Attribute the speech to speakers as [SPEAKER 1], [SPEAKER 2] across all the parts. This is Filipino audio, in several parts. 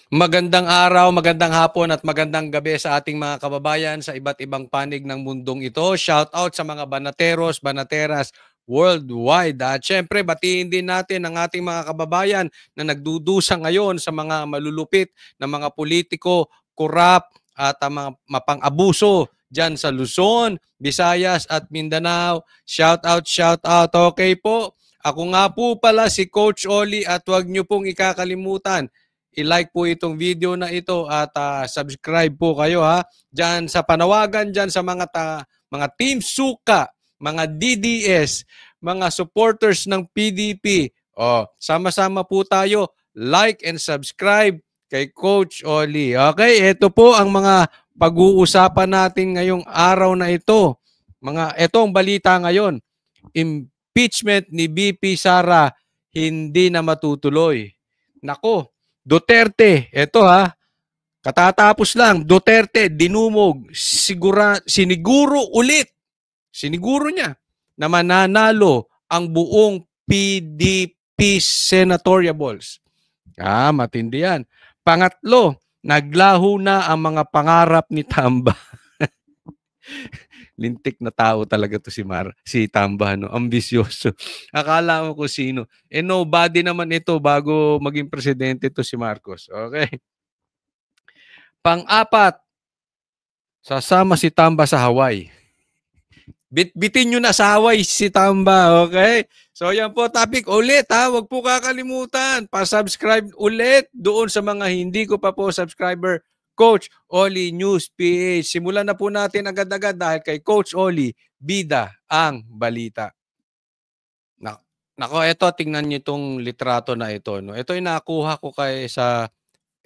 [SPEAKER 1] Magandang araw, magandang hapon at magandang gabi sa ating mga kababayan sa iba't ibang panig ng mundong ito. Shout out sa mga banateros, banateras worldwide. At syempre, batiin din natin ang ating mga kababayan na nagdudusa ngayon sa mga malulupit na mga politiko, kurap at mga mapang-abuso dyan sa Luzon, Visayas at Mindanao. Shout out, shout out. Okay po. Ako nga po pala si Coach Oli at huwag niyo pong ikakalimutan i-like po itong video na ito at subscribe po kayo ha. Diyan sa panawagan diyan sa mga Team Suka, mga DDS, mga supporters ng PDP. Sama-sama po tayo. Like and subscribe kay Coach Oli. Okay, ito po ang mga pag-uusapan natin ngayong araw na ito. Itong balita ngayon. Impeachment ni BP Sara hindi na matutuloy. Nako, Duterte, eto ha, katatapos lang, Duterte dinumog, siniguro niya na mananalo ang buong PDP senatoriables. Matindi yan. Pangatlo, naglaho na ang mga pangarap ni Tamba. Lintik na tao talaga to si Tamba, no? Ambisyoso. Akala mo kung sino. Nobody naman ito bago maging presidente to si Marcos. Okay? Pang-apat, sasama si Tamba sa Hawaii. Bitbitin nyo na sa Hawaii si Tamba, okay? So yan po, topic ulit ha. Huwag po kakalimutan. Pa-subscribe ulit doon sa mga hindi ko pa po subscriber. Coach Oli News PH. Simulan na po natin agad-agad dahil kay Coach Oli, bida ang balita. Nako, ito, tingnan niyo itong litrato na ito. No? Ito yung nakuha ko sa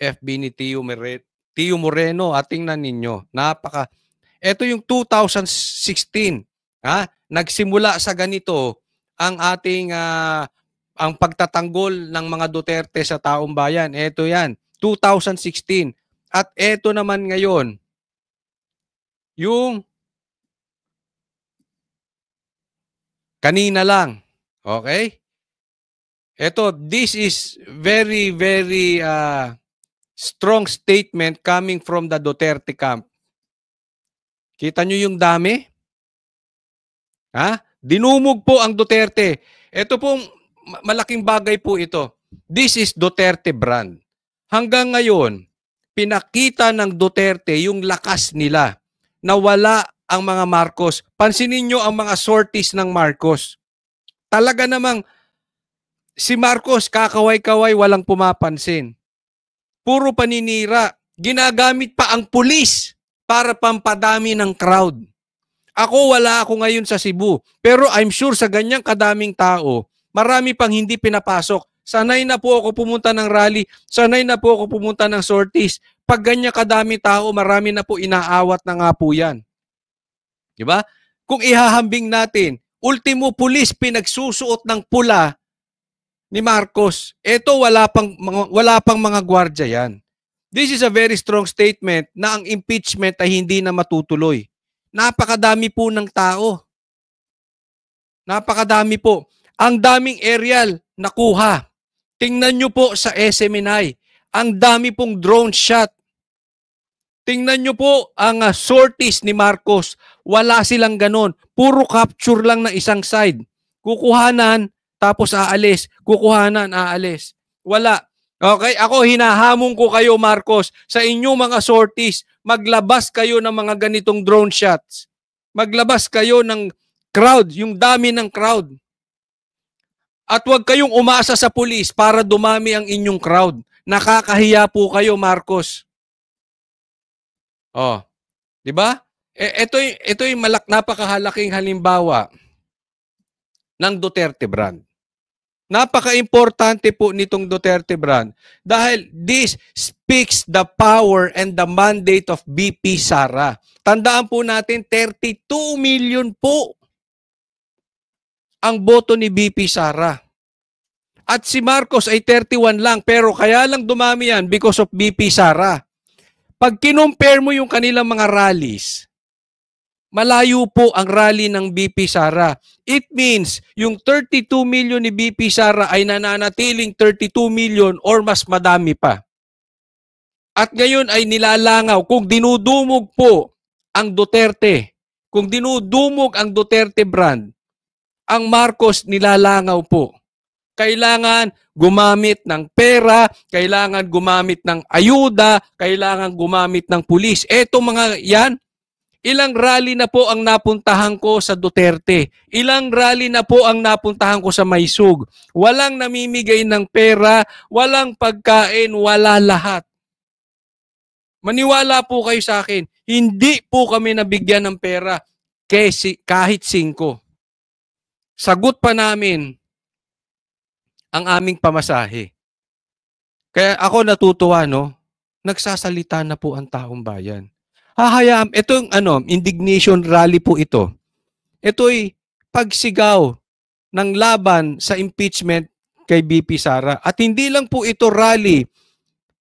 [SPEAKER 1] FB ni Tio Moreno. At tingnan ninyo. Ito yung 2016. Nagsimula sa ganito ang ating ang pagtatanggol ng mga Duterte sa taong bayan. Ito yan, 2016. At eto naman ngayon, yung kanina lang. Okay? This is very, very strong statement coming from the Duterte camp. Kita nyo yung dami? Dinumog po ang Duterte. Ito pong malaking bagay po ito. This is Duterte brand. Hanggang ngayon, pinakita ng Duterte yung lakas nila na wala ang mga Marcos. Pansinin nyo ang mga sorties ng Marcos. Talaga namang si Marcos kakaway-kaway walang pumapansin. Puro paninira. Ginagamit pa ang pulis para pampadami ng crowd. Wala ako ngayon sa Cebu. Pero I'm sure sa ganyang kadaming tao, marami pang hindi pinapasok. Sanay na po ako pumunta ng rally. Sanay na po ako pumunta ng sorties. Pag ganyan kadami tao, marami na po inaawat na nga po yan. Diba? Kung ihahambing natin, ultimo pulis pinagsusuot ng pula ni Marcos. Ito wala pang mga gwardiya yan. This is a very strong statement na ang impeachment ay hindi na matutuloy. Napakadami po ng tao. Napakadami po. Ang daming aerial nakuha. Tingnan nyo po sa SMNI. Ang dami pong drone shot. Tingnan nyo po ang sorties ni Marcos. Wala silang ganon. Puro capture lang ng isang side. Kukuhanan, tapos aalis. Kukuhanan, aalis. Wala. Okay? Ako, hinahamon ko kayo, Marcos, sa inyong mga sorties. Maglabas kayo ng mga ganitong drone shots. Maglabas kayo ng crowd, yung dami ng crowd. At huwag kayong umasa sa pulis para dumami ang inyong crowd. Nakakahiya po kayo, Marcos. Di ba? Ito yung napakahalaking halimbawa ng Duterte brand. Napaka-importante po nitong Duterte brand dahil this speaks the power and the mandate of BP Sara. Tandaan po natin, 32 million po ang boto ni BP Sara. At si Marcos ay 31 lang, pero kaya lang dumami yan because of BP Sara. Pag kinumpare mo yung kanilang mga rallies, malayo po ang rally ng BP Sara. It means yung 32 million ni BP Sara ay nananatiling 32 million or mas madami pa. At ngayon ay nilalangaw kung dinudumog po ang Duterte, kung dinudumog ang Duterte brand, ang Marcos nilalangaw po. Kailangan gumamit ng pera, kailangan gumamit ng ayuda, kailangan gumamit ng pulis. Eto mga yan, ilang rally na po ang napuntahan ko sa Duterte. Ilang rally na po ang napuntahan ko sa Maysug. Walang namimigay ng pera, walang pagkain, wala lahat. Maniwala po kayo sa akin, hindi po kami nabigyan ng pera kahit 5. Sagot pa namin ang aming pamasahe. Kaya ako natutuwa, no? Nagsasalita na po ang taong bayan. Hahayaan, ito yung indignation rally po ito. Ito'y pagsigaw ng laban sa impeachment kay BP Sara. At hindi lang po ito rally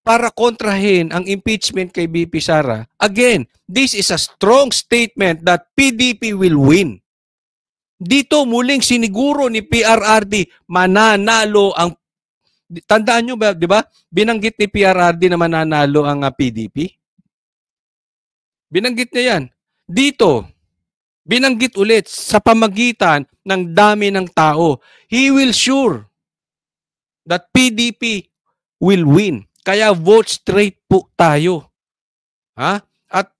[SPEAKER 1] para kontrahin ang impeachment kay BP Sara. Again, this is a strong statement that PDP will win. Dito muling siniguro ni PRRD mananalo ang, tandaan nyo ba, di ba? Binanggit ni PRRD na mananalo ang PDP. Binanggit niya yan. Dito, binanggit ulit sa pamagitan ng dami ng tao. He will sure that PDP will win. Kaya vote straight po tayo. Ha? At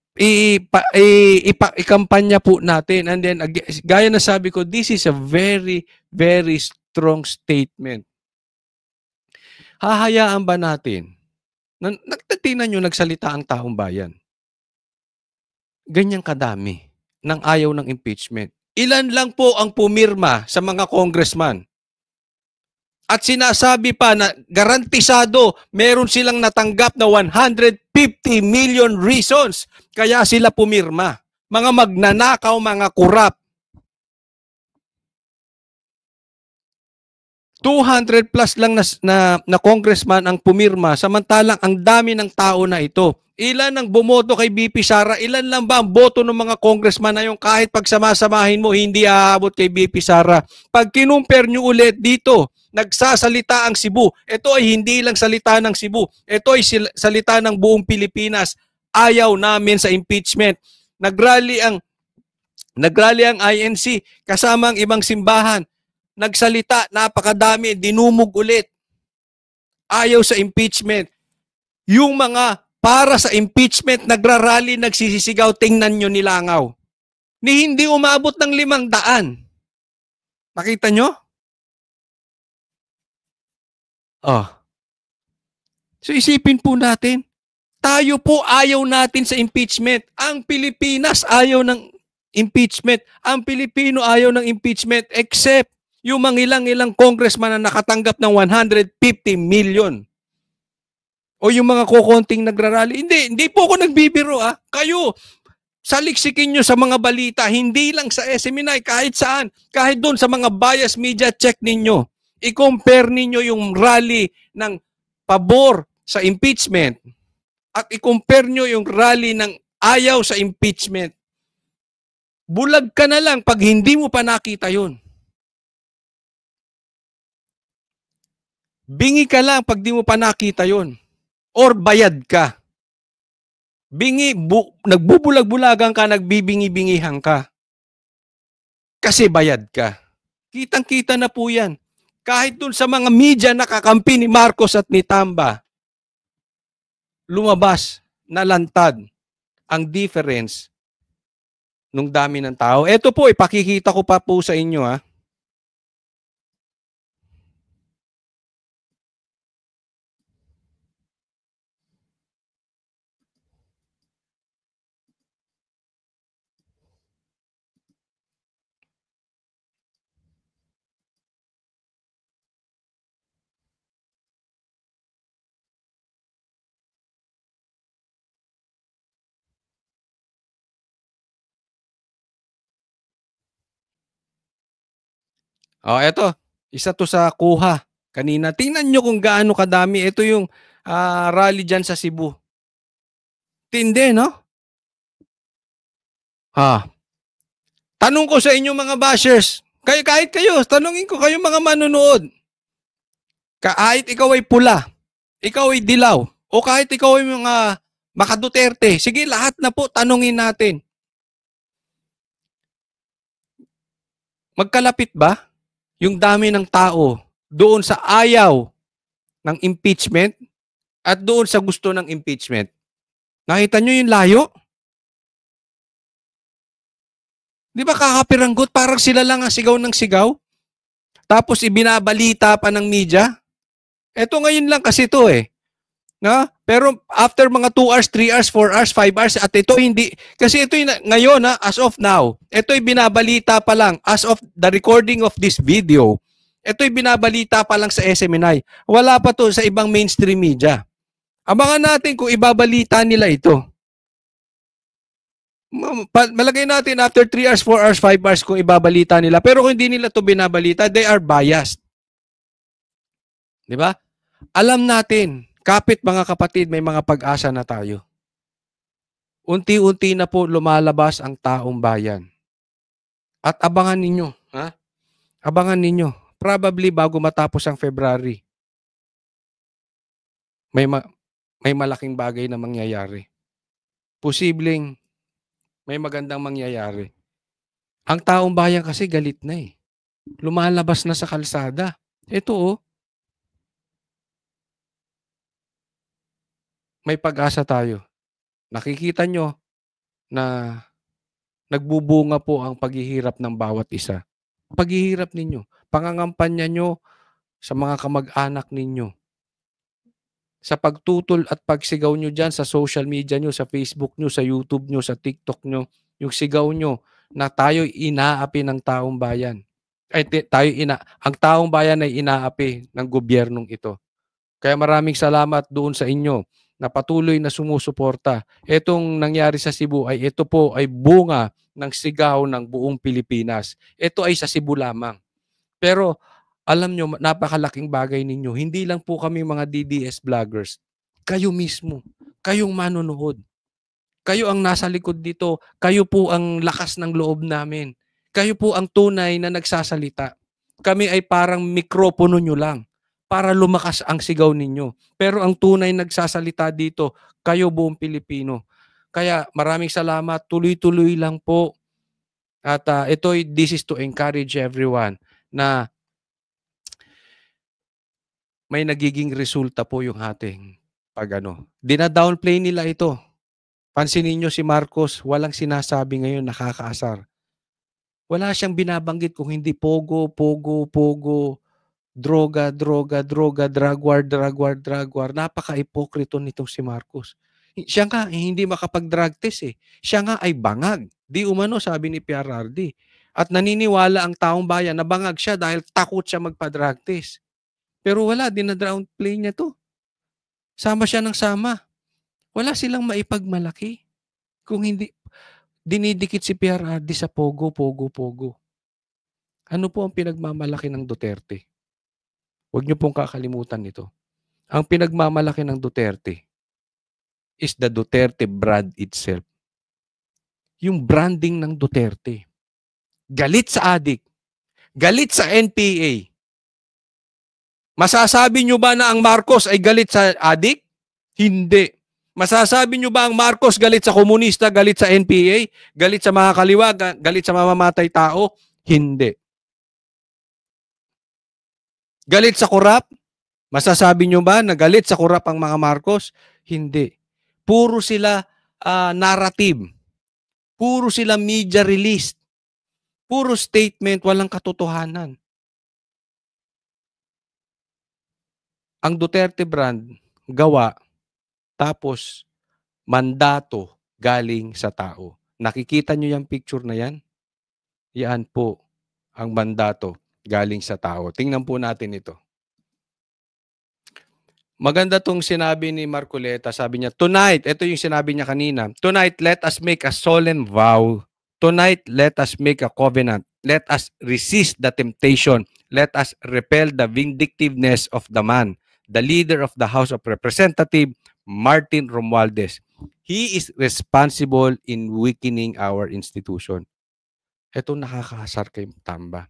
[SPEAKER 1] ikampanya po natin. And then, gaya na sabi ko, this is a very, very strong statement. Hahayaan ba natin? Tingnan nyo, nagsalita ang taong bayan. Ganyang kadami ng ayaw ng impeachment. Ilan lang po ang pumirma sa mga congressman. At sinasabi pa na garantisado, meron silang natanggap na 150 million reasons kaya sila pumirma. Mga magnanakaw, mga kurap. 200 plus lang na congressman ang pumirma, samantalang ang dami ng tao na ito. Ilan ang bumoto kay BP Sara? Ilan lang ba ang boto ng mga congressman na yung kahit pagsamasamahin mo, hindi aabot kay BP Sara? Pag kinumpare nyo ulit dito, nagsasalita ang Cebu. Ito ay hindi lang salita ng Cebu. Ito ay salita ng buong Pilipinas. Ayaw namin sa impeachment. Nagrally ang INC kasama ang ibang simbahan. Nagsalita, napakadami, dinumog ulit. Ayaw sa impeachment. Yung mga para sa impeachment, nagrarally, nagsisisigaw, tingnan nyo nilangaw. Ni hindi umabot ng 500. Nakita nyo? Oh. So isipin po natin, tayo po ayaw natin sa impeachment. Ang Pilipinas ayaw ng impeachment. Ang Pilipino ayaw ng impeachment except yung mga ilang congressman na nakatanggap ng 150 million. O yung mga kukonting nagrarally. Hindi po ako nagbibiro. Kayo, saliksikin nyo sa mga balita, hindi lang sa SMNI, kahit saan, kahit doon sa mga bias media, check ninyo. I-compare ninyo yung rally ng pabor sa impeachment at i-compare nyo yung rally ng ayaw sa impeachment. Bulag ka na lang pag hindi mo pa nakita yun. Bingi ka lang pag di mo pa nakita yun. Or bayad ka. Nagbubulag-bulagan ka, nagbibingi-bingihan ka. Kasi bayad ka. Kitang-kita na po yan. Kahit dun sa mga media na kakampi ni Marcos at ni Tamba, lumabas, nalantad ang difference nung dami ng tao. Ito po, ipakikita ko pa po sa inyo. Eto. Isa to sa kuha kanina. Tingnan nyo kung gaano kadami. Ito yung rally dyan sa Cebu. Tindi, no? Tanong ko sa inyo mga bashers. Kahit kayo, tanungin ko kayo mga manonood. Kahit ikaw ay pula, ikaw ay dilaw, O kahit ikaw ay mga maka-Duterte, sige lahat na po tanungin natin. Magkalapit ba yung dami ng tao doon sa ayaw ng impeachment at doon sa gusto ng impeachment? Nakita nyo yung layo? Di ba kakapiranggot? Parang sila lang ang sigaw ng sigaw. Tapos ibinabalita pa ng media. Eto ngayon lang kasi ito eh. Na? Pero after mga 2 hours, 3 hours, 4 hours, 5 hours, at ito hindi, kasi ito yung, ngayon as of now, ito yung binabalita pa lang, as of the recording of this video, ito yung binabalita pa lang sa SMNI. Wala pa to sa ibang mainstream media. Abangan natin kung ibabalita nila ito. Malagay natin after 3 hours, 4 hours, 5 hours kung ibabalita nila. Pero kung hindi nila to binabalita, they are biased. Di ba? Alam natin, kapit mga kapatid, may mga pag-asa na tayo. Unti-unti na po lumalabas ang taong bayan. At abangan ninyo, ha? Abangan ninyo. Probably bago matapos ang February, may malaking bagay na mangyayari. Posibleng may magandang mangyayari. Ang taong bayan kasi galit na eh. Lumalabas na sa kalsada. Ito oh. May pag-asa tayo. Nakikita nyo na nagbubunga po ang paghihirap ng bawat isa. Paghihirap ninyo. Pangangampanya nyo sa mga kamag-anak ninyo. Sa pagtutol at pagsigaw nyo dyan sa social media nyo, sa Facebook nyo, sa YouTube nyo, sa TikTok nyo, yung sigaw nyo na tayo inaapi ng taong bayan. Ang taong bayan ay inaapi ng gobyernong ito. Kaya maraming salamat doon sa inyo na patuloy na sumusuporta. Itong nangyari sa Cebu ay ito po ay bunga ng sigaw ng buong Pilipinas. Ito ay sa Cebu lamang. Pero alam nyo, napakalaking bagay ninyo. Hindi lang po kami mga DDS vloggers. Kayo mismo. Kayong manonood. Kayo ang nasa likod dito. Kayo po ang lakas ng loob namin. Kayo po ang tunay na nagsasalita. Kami ay parang mikropono nyo lang para lumakas ang sigaw ninyo. Pero ang tunay nagsasalita dito, kayo buong Pilipino. Kaya maraming salamat. Tuloy-tuloy lang po. At this is to encourage everyone na may nagiging resulta po yung ating dina-downplay nila ito. Pansinin nyo si Marcos, walang sinasabi ngayon nakakaasar. Wala siyang binabanggit kung hindi pogo, droga, drug war. Napaka-ipokrito nitong si Marcos. Siya nga hindi makapag-drug test eh. Siya nga ay bangag. Di umano sabi ni PRRD. At naniniwala ang taong bayan na bangag siya dahil takot siya magpa-drug test. Pero wala, dina-downplay niya to. Sama siya ng sama. Wala silang maipagmalaki. Kung hindi, dinidikit si PRRD sa pogo. Ano po ang pinagmamalaki ng Duterte? Huwag niyo pong kakalimutan ito. Ang pinagmamalaki ng Duterte is the Duterte brand itself. Yung branding ng Duterte. Galit sa adik. Galit sa NPA. Masasabi nyo ba na ang Marcos ay galit sa adik? Hindi. Masasabi nyo ba ang Marcos galit sa komunista, galit sa NPA, galit sa mga kaliwa, galit sa mamamatay tao? Hindi. Galit sa korap? Masasabi nyo ba na galit sa korap ang mga Marcos? Hindi. Puro sila narrative. Puro sila media release. Puro statement, walang katotohanan. Ang Duterte brand, gawa, tapos mandato galing sa tao. Nakikita nyo yung picture na yan? Yan po ang mandato galing sa tao. Tingnan po natin ito. Maganda tong sinabi ni Marcoleta. Sabi niya, tonight, ito yung sinabi niya kanina, tonight, let us make a solemn vow. Tonight, let us make a covenant. Let us resist the temptation. Let us repel the vindictiveness of the man, the leader of the House of Representatives, Martin Romualdez. He is responsible in weakening our institution. Ito nakakasar kay Tamba.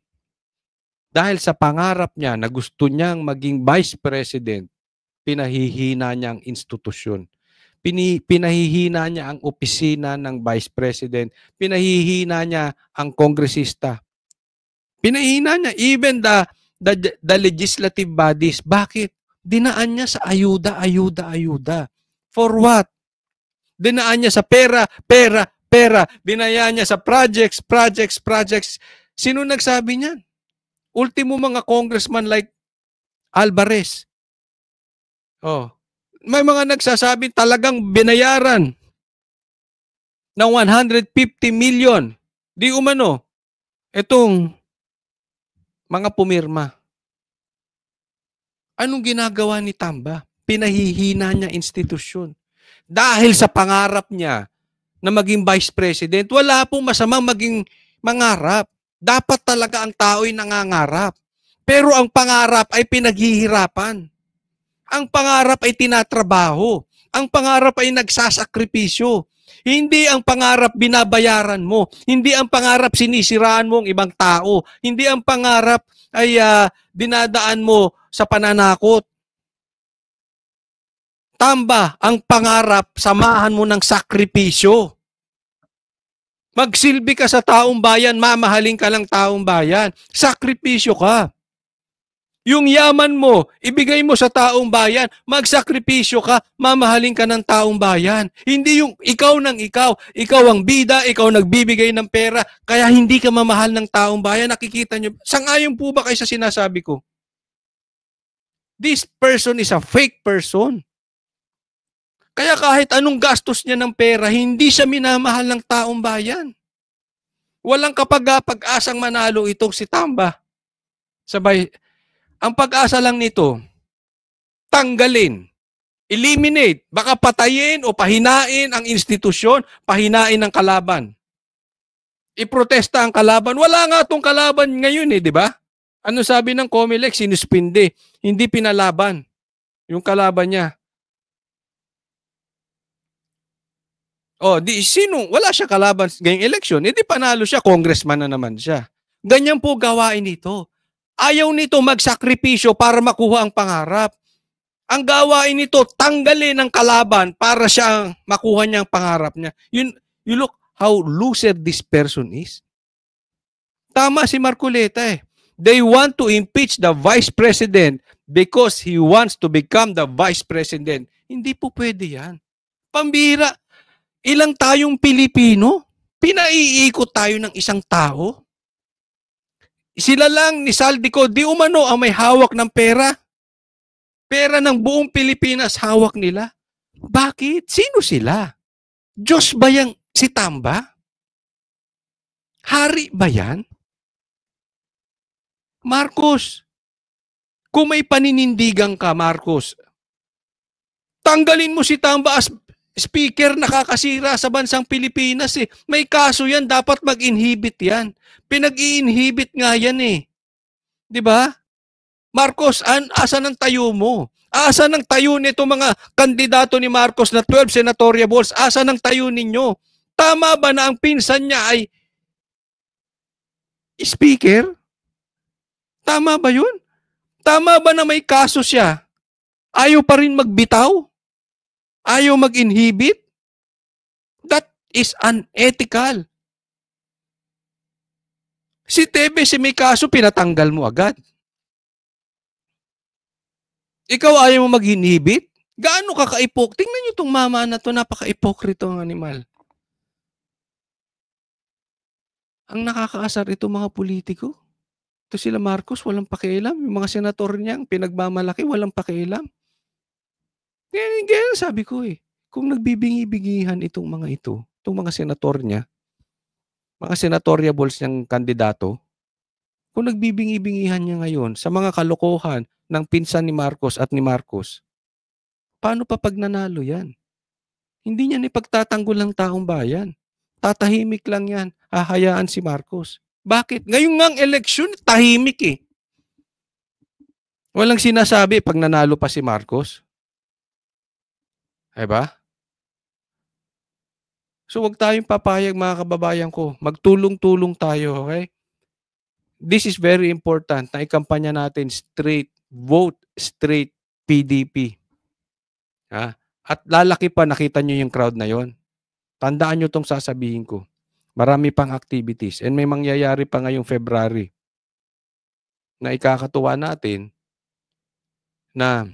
[SPEAKER 1] Dahil sa pangarap niya na gusto niyang maging vice president, pinahihina niya ang institusyon. Pinahihina niya ang opisina ng Vice President. Pinahihina niya ang kongresista. Pinahihina niya even the legislative bodies. Bakit? Dinaan niya sa ayuda, ayuda, ayuda. For what? Dinaan niya sa pera, pera, pera. Dinayaan niya sa projects, projects, projects. Sino nagsabi niyan? Ultimo mga congressman like Alvarez. Oh. May mga nagsasabi talagang binayaran ng 150 million. Di umano, itong mga pumirma. Anong ginagawa ni Tamba? Pinahihina niya institusyon. Dahil sa pangarap niya na maging vice president, wala pong masamang maging mangarap. Dapat talaga ang tao'y nangangarap. Pero ang pangarap ay pinaghihirapan. Ang pangarap ay tinatrabaho. Ang pangarap ay nagsasakripisyo. Hindi ang pangarap binabayaran mo. Hindi ang pangarap sinisiraan mo ang ibang tao. Hindi ang pangarap ay dinadaan mo sa pananakot. Tamba, ang pangarap, samahan mo ng sakripisyo. Magsilbi ka sa taong bayan, mamahalin ka ng taong bayan. Sakripisyo ka. Yung yaman mo, ibigay mo sa taong bayan, magsakripisyo ka, mamahalin ka ng taong bayan. Hindi yung ikaw ng ikaw ang bida, ikaw nagbibigay ng pera, kaya hindi ka mamahal ng taong bayan. Nakikita nyo, sang-ayon po ba kayo sa sinasabi ko? This person is a fake person. Kaya kahit anong gastos niya ng pera, hindi siya minamahal ng taong bayan. Walang kapag-asang manalo itong si Tamba. Sabay, ang pag-asa lang nito, tanggalin, eliminate, baka patayin o pahinain ang institusyon, pahinain ang kalaban. Iprotesta ang kalaban. Wala nga itong kalaban ngayon di ba? Ano sabi ng COMELEC? Sinuspinde. Hindi pinalaban yung kalaban niya. Wala siya kalaban ngayong eleksyon, hindi panalo siya, congressman na naman siya. Ganyan po gawain nito. Ayaw nito magsakripisyo para makuha ang pangarap. Ang gawain nito, tanggalin ang kalaban para siya makuha niya ang pangarap niya. You look how loser this person is. Tama si Marcoleta They want to impeach the Vice President because he wants to become the Vice President. Hindi po pwede yan. Pambira. Ilang tayong Pilipino? Pinaiikot tayo ng isang tao? Sila lang ni Saldico, di umano ang may hawak ng pera. Pera ng buong Pilipinas hawak nila. Bakit? Sino sila? Diyos ba yang si Tamba? Hari ba yan? Marcos, kung may paninindigan ka, Marcos, tanggalin mo si Tamba as speaker, nakakasira sa bansang Pilipinas May kaso yan, dapat mag-inhibit yan. Pinag-i-inhibit nga yan Di ba? Marcos, asan ang tayo mo? Asan ang tayo nito mga kandidato ni Marcos na 12 senatorial balls? Asan ang tayo ninyo? Tama ba na ang pinsan niya ay speaker? Tama ba yun? Tama ba na may kaso siya? Ayaw pa rin magbitaw? Ayaw mag-inhibit? That is unethical. Si Tebe, si may kaso, pinatanggal mo agad. Ikaw ayaw mo mag-inhibit? Gaano ka ka-ipok? Tingnan niyo itong mama na to, napaka-ipokrito ang animal. Ang nakakaasar itong mga politiko. Ito sila Marcos, walang pakialam. Yung mga senator niyang pinagmamalaki, walang pakialam. Kaya sabi ko kung nagbibingi-bingihan itong mga itong mga senator niya, mga senatoriables niyang kandidato, kung nagbibingi-bingihan niya ngayon sa mga kalokohan ng pinsan ni Marcos at ni Marcos, paano pa pag nanalo yan? Hindi niya ipagtatanggol ng taong bayan. Tatahimik lang yan, hahayaan si Marcos. Bakit? Ngayong ngang eleksyon, tahimik Walang sinasabi pag nanalo pa si Marcos. Diba? So wag tayong papayag mga kababayan ko. Magtulong-tulong tayo, okay? This is very important na ikampanya natin straight, vote straight PDP. Ha? At lalaki pa, nakita nyo yung crowd na yon. Tandaan nyo tong sasabihin ko. Marami pang activities and may mangyayari pa ngayong February na ikakatuwa natin na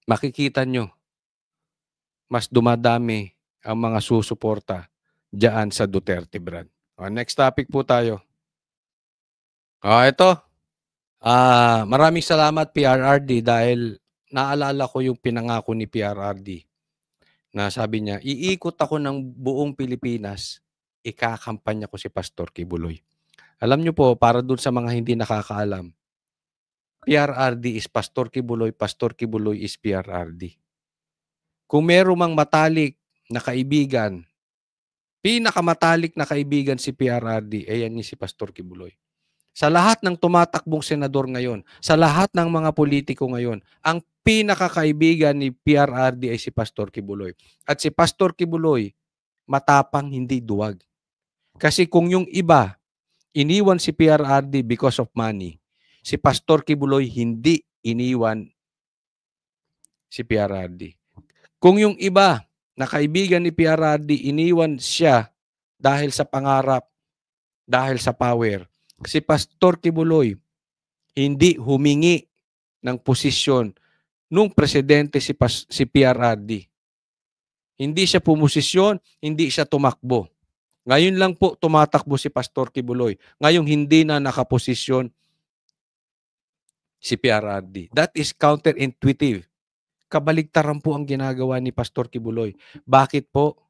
[SPEAKER 1] makikita nyo mas dumadami ang mga susuporta diyan sa Duterte brand. Next topic po tayo. Ito. Maraming salamat PRRD dahil naalala ko yung pinangako ni PRRD na sabi niya, iikot ako ng buong Pilipinas, ikakampanya ko si Pastor Kibuloy. Alam niyo po, para dun sa mga hindi nakakaalam, PRRD is Pastor Kibuloy is PRRD. Kung meron mang matalik na kaibigan, pinakamatalik na kaibigan si PRRD, yan si Pastor Kibuloy. Sa lahat ng tumatakbong senador ngayon, sa lahat ng mga politiko ngayon, ang pinakakaibigan ni PRRD ay si Pastor Kibuloy. At si Pastor Kibuloy, matapang, hindi duwag. Kasi kung yung iba, iniwan si PRRD because of money, si Pastor Kibuloy hindi iniwan si PRRD. Kung yung iba na kaibigan ni PRRD, iniwan siya dahil sa pangarap, dahil sa power, si Pastor Kibuloy hindi humingi ng posisyon nung presidente si PRRD. Hindi siya pumosisyon, hindi siya tumakbo. Ngayon lang po tumatakbo si Pastor Kibuloy. Ngayon hindi na nakaposisyon si PRRD. That is counterintuitive. Kabaligtaran po ang ginagawa ni Pastor Kibuloy. Bakit po?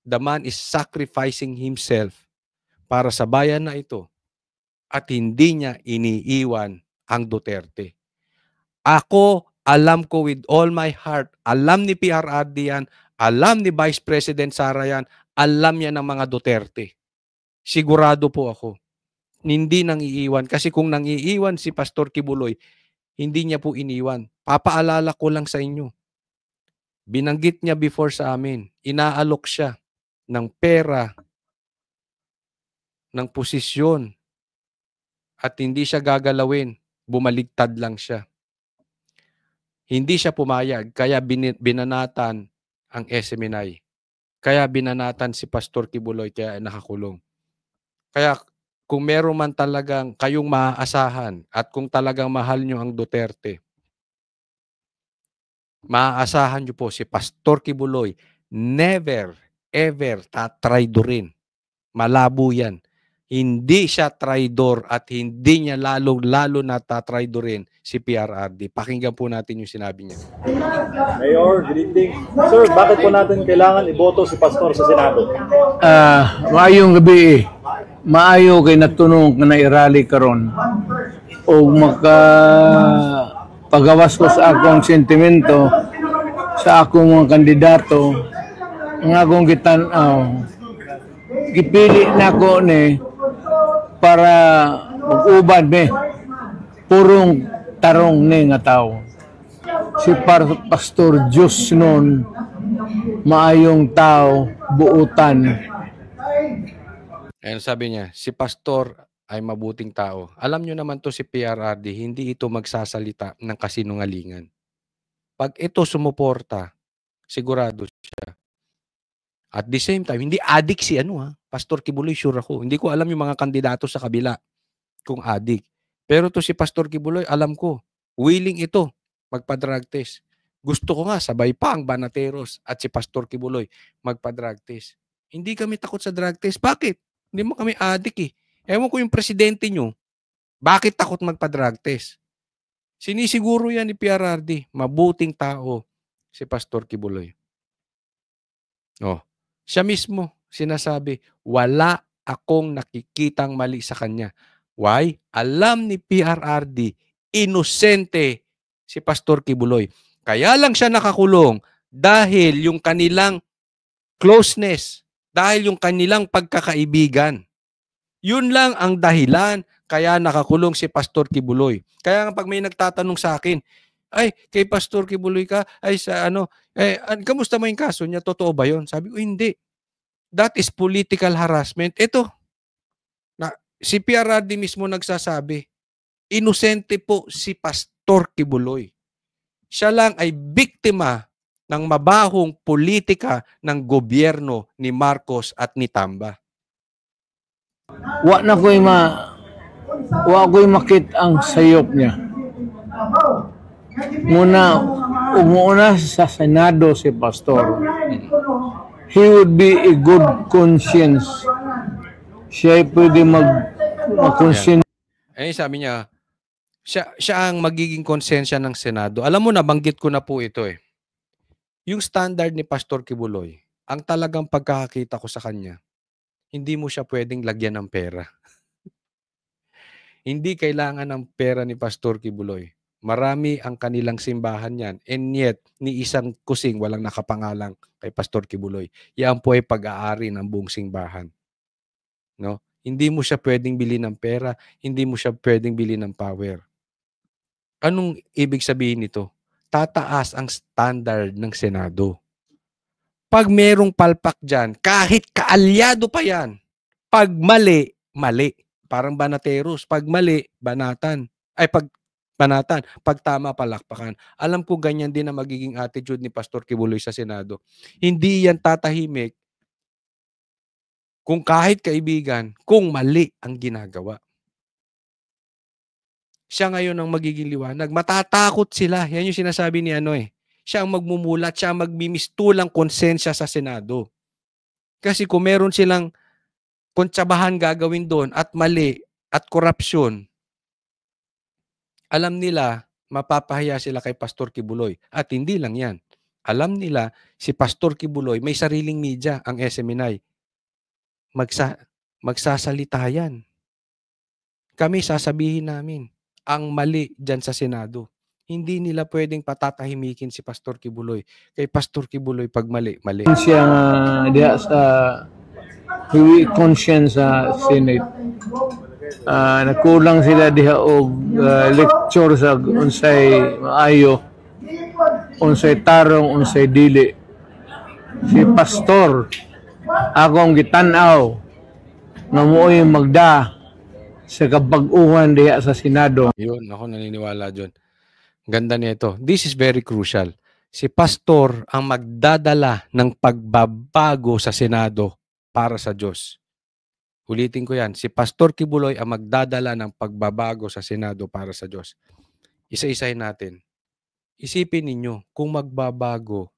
[SPEAKER 1] The man is sacrificing himself para sa bayan na ito at hindi niya iniiwan ang Duterte. Ako, alam ko with all my heart, alam ni PRRD yan, alam ni Vice President Sara yan, alam niya ng mga Duterte. Sigurado po ako. Hindi nang iiwan. Kasi kung nang iiwan si Pastor Kibuloy, hindi niya po iniwan. Papaalala ko lang sa inyo. Binanggit niya before sa amin, inaalok siya ng pera, ng posisyon, at hindi siya gagalawin. Bumaligtad lang siya. Hindi siya pumayag, kaya binanatan ang SMNI. Kaya binanatan si Pastor Kibuloy, kaya nakakulong. Kaya kung meron man talagang kayong maaasahan at kung talagang mahal nyo ang Duterte, maaasahan nyo po si Pastor Kibuloy, never, ever tatraidorin. Malabo yan. Hindi siya traidor at hindi niya lalo na tatraidorin si PRRD. Pakinggan po natin yung sinabi niya.
[SPEAKER 2] Mayor, good evening. Sir, bakit po natin kailangan iboto si Pastor sa Senado?
[SPEAKER 3] Maayong gabi maayo kay natunong nga nairali karon o maka pagawas ko sa akong sentimento sa akong mga kandidato nga akong gipili na ko ni para mag-ubad ni purong tarong ni nga tao. Si Pastor Diyos nun maayong tao buutan.
[SPEAKER 1] Ayan sabi niya, si Pastor ay mabuting tao. Alam nyo naman to si PRRD, hindi ito magsasalita ng kasinungalingan. Pag ito sumuporta, sigurado siya. At the same time, hindi addict si Pastor Kibuloy, sure ako. Hindi ko alam yung mga kandidato sa kabila kung addict. Pero to si Pastor Kibuloy, alam ko, willing ito magpa-drug test. Gusto ko nga, sabay pa ang Banateros at si Pastor Kibuloy magpa-drug test. Hindi kami takot sa drug test. Bakit? Hindi mo kami addict eh. Ewan ko yung presidente nyo, bakit takot magpa-drug test? Sinisiguro yan ni PRRD, mabuting tao si Pastor Kibuloy. Siya mismo sinasabi, wala akong nakikitang mali sa kanya. Why? Alam ni PRRD, inosente si Pastor Kibuloy. Kaya lang siya nakakulong dahil yung kanilang closeness, dahil yung kanilang pagkakaibigan. Yun lang ang dahilan kaya nakakulong si Pastor Kibuloy. Kaya pag may nagtatanong sa akin, ay, kay Pastor Kibuloy ka, ay sa kamusta mo yung kaso niya? Totoo ba yun? Sabi ko, hindi. That is political harassment. Ito, si PRRD mismo nagsasabi, inosente po si Pastor Kibuloy. Siya lang ay biktima ng mabahong politika ng gobyerno ni Marcos at ni Tamba.
[SPEAKER 3] Wa ko'y makit ang sayop niya. Umuna sa Senado si Pastor. He would be a good conscience. Siya ay pwede mag-conscience.
[SPEAKER 1] Sabi niya, siya ang magiging konsensya ng Senado. Alam mo, nabanggit ko na po ito eh. Yung standard ni Pastor Kibuloy, ang talagang pagkakakita ko sa kanya, hindi mo siya pwedeng lagyan ng pera. Hindi kailangan ng pera ni Pastor Kibuloy. Marami ang kanilang simbahan yan. And yet, ni isang kusing walang nakapangalang kay Pastor Kibuloy. Yan po ay pag-aari ng buong simbahan. No? Hindi mo siya pwedeng bili ng pera. Hindi mo siya pwedeng bili ng power. Anong ibig sabihin nito? Tataas ang standard ng Senado. Pag merong palpak dyan, kahit kaalyado pa yan, pag mali, mali. Parang banateros. Pag mali, banatan. Pag banatan. Pag tama, palakpakan. Alam ko ganyan din ang magiging attitude ni Pastor Kibuloy sa Senado. Hindi yan tatahimik kung kahit kaibigan, kung mali ang ginagawa. Siya ngayon ang magiging liwanag. Matatakot sila. Yan yung sinasabi ni Siya ang magmumulat, siya ang magmimistulang konsensya sa Senado. Kasi kung meron silang kontsabahan gagawin doon at mali at korupsyon, alam nila mapapahiya sila kay Pastor Kibuloy. At hindi lang yan. Alam nila si Pastor Kibuloy may sariling media, ang SMNI. Magsasalita yan. Kami sasabihin namin ang mali dyan sa Senado. Hindi nila pwedeng patatahimikin si Pastor Kibuloy. Kay Pastor Kibuloy, pag mali, mali.
[SPEAKER 3] Siya diha sa conscience sa Senate. Nakulang sila diha og lecture sa unsay maayo, unsay tarong, unsay dili. Si Pastor, akong gitan-aw nga mo'y magda sa kabag-uhan diha sa Senado.
[SPEAKER 1] Yun, ako naniniwala dyan. Ganda nito. This is very crucial. Si Pastor ang magdadala ng pagbabago sa Senado para sa Diyos. Ulitin ko yan. Si Pastor Kibuloy ang magdadala ng pagbabago sa Senado para sa Diyos. Isa-isahin natin. Isipin ninyo, kung magbabago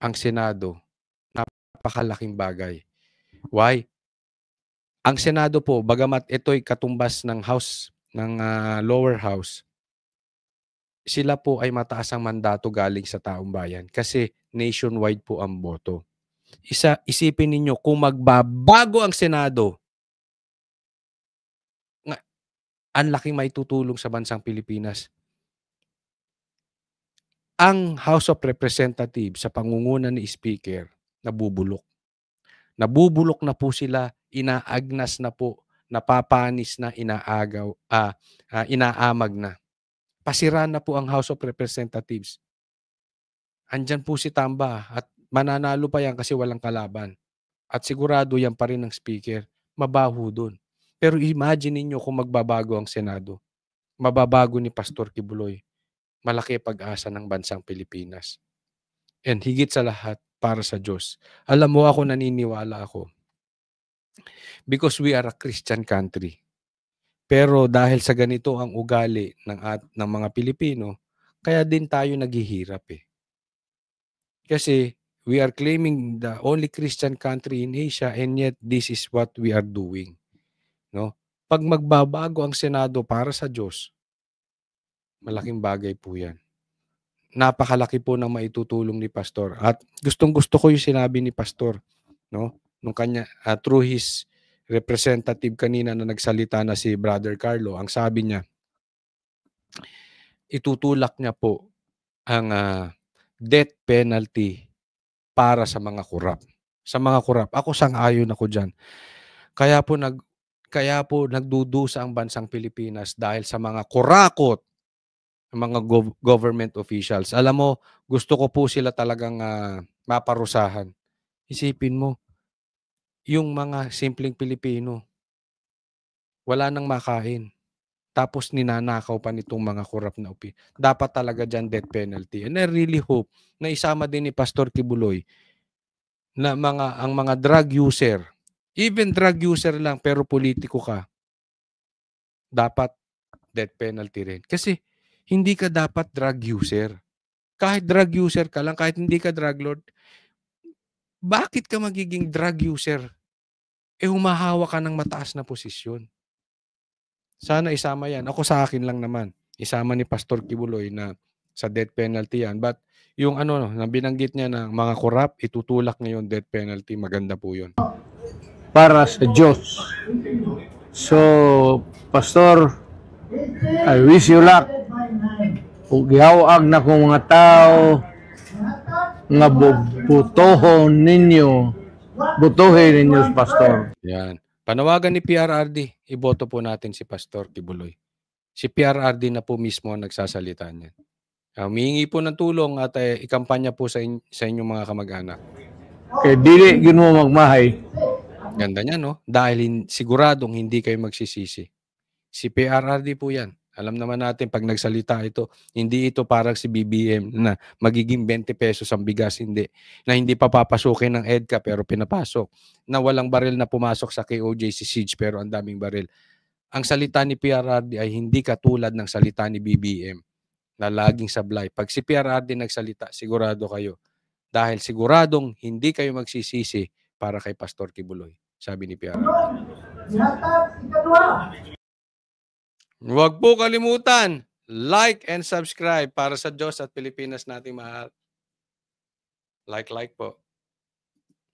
[SPEAKER 1] ang Senado, napakalaking bagay. Why? Ang Senado po, bagamat ito'y katumbas ng House, ng lower house, sila po ay mataas ang mandato galing sa taong bayan kasi nationwide po ang boto. Isipin ninyo, kung magbabago ang Senado, ang laking maitutulong sa bansang Pilipinas. Ang House of Representatives sa pangunguna ni Speaker, nabubulok. Nabubulok na po sila, inaagnas na po, napapanis na, inaamag na. Pasira na po ang House of Representatives. Andyan po si Tamba at mananalo pa yan kasi walang kalaban. At sigurado yan pa rin ng Speaker. Mabaho dun. Pero imagine niyo kung magbabago ang Senado. Mababago ni Pastor Kibuloy. Malaki pag-asa ng bansang Pilipinas. And higit sa lahat, para sa Diyos. Alam mo, ako naniniwala ako. Because we are a Christian country. Pero dahil sa ganito ang ugali ng mga Pilipino, kaya din tayo naghihirap eh. Kasi we are claiming the only Christian country in Asia and yet this is what we are doing. No? Pag magbabago ang Senado para sa Diyos, malaking bagay po yan. Napakalaki po ng maitutulong ni Pastor. At gustong-gusto ko yung sinabi ni Pastor, no? Nung kanya, through his representative kanina na nagsalita na si Brother Carlo, ang sabi niya, itutulak niya po ang death penalty para sa mga kurap. Sa mga kurap. Ako sang-ayon ako dyan. Kaya po nagdudusa ang bansang Pilipinas dahil sa mga kurakot ng mga government officials. Alam mo, gusto ko po sila talagang maparusahan. Isipin mo, yung mga simpleng Pilipino, wala nang makain. tapos ninanakaw pa nitong mga korap na upi. Dapat talaga dyan death penalty. And I really hope na isama din ni Pastor Kibuloy na ang mga drug user, even drug user lang pero politiko ka, dapat death penalty rin. Kasi hindi ka dapat drug user. Kahit drug user ka lang, kahit hindi ka drug lord, bakit ka magiging drug user? Humahawa ka ng mataas na posisyon. Sana isama yan. Ako sa akin lang naman. Isama ni Pastor Kibuloy na sa death penalty yan. But yung na binanggit niya na mga korap, itutulak ngayon death penalty. Maganda po yun.
[SPEAKER 3] Para sa Diyos. So, Pastor, I wish you luck. Ug gihawag na kong mga tao nga butohin ninyo Pastor.
[SPEAKER 1] Yan. Panawagan ni PRRD, iboto po natin si Pastor Kibuloy. Si PRRD na po mismo ang nagsasalita niyan. Humihingi po ng tulong at ikampanya po sa inyong mga kamag-anak.
[SPEAKER 3] Kaya dili yun mo magmahay.
[SPEAKER 1] Ganda niya, no? Dahil siguradong hindi kayo magsisisi. Si PRRD po yan. Alam naman natin, pag nagsalita ito, hindi ito parang si BBM na magiging 20 pesos ang bigas, hindi. Na hindi pa papasukin ng EDCA pero pinapasok. Na walang baril na pumasok sa KOJ si Siege pero ang daming baril. Ang salita ni PRRD ay hindi katulad ng salita ni BBM na laging sablay. Pag si PRRD nagsalita, sigurado kayo. Dahil siguradong hindi kayo magsisisi para kay Pastor Kibuloy, sabi ni PRRD. Huwag po kalimutan, like and subscribe para sa Diyos at Pilipinas nating mahal. Like po.